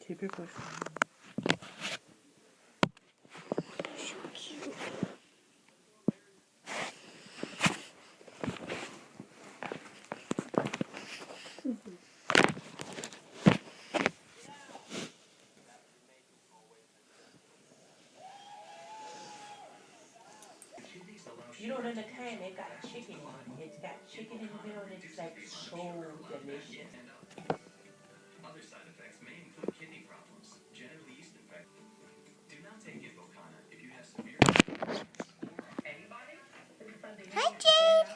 Keep your voice down. So cute. You know, in the can, they got chicken in it. It's got chicken in the middle, and it's like so delicious. Other side effects may include kidney problems, genital yeast infection. Do not take Invokana if you have severe anybody. Hi, Jade.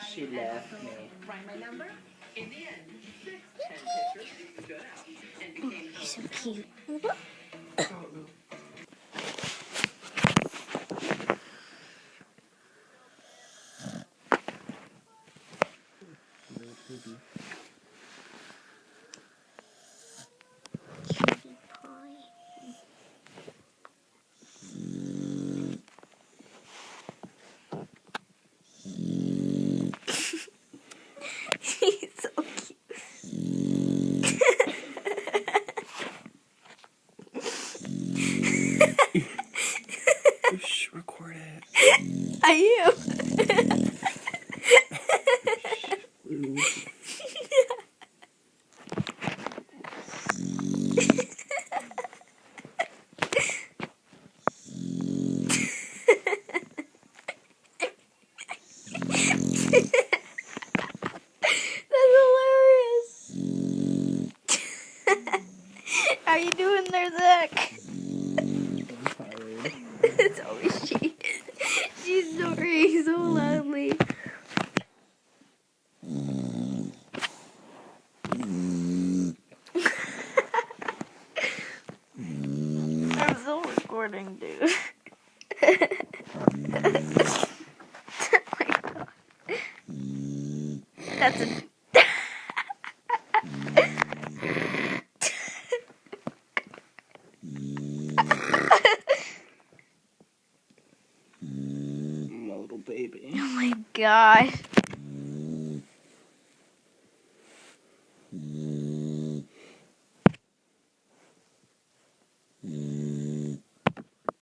She left me. Write my number. In the end, 6 10 pictures stood out and became He's so cute. Baby. Cutie pie. He's so cute. Shh, record it. Are you? That's hilarious. How you doing there, Zach? I'm tired. It's always she. She's snoring so loudly. I'm still recording, dude. Oh my god. That's a... My little baby. Oh my gosh.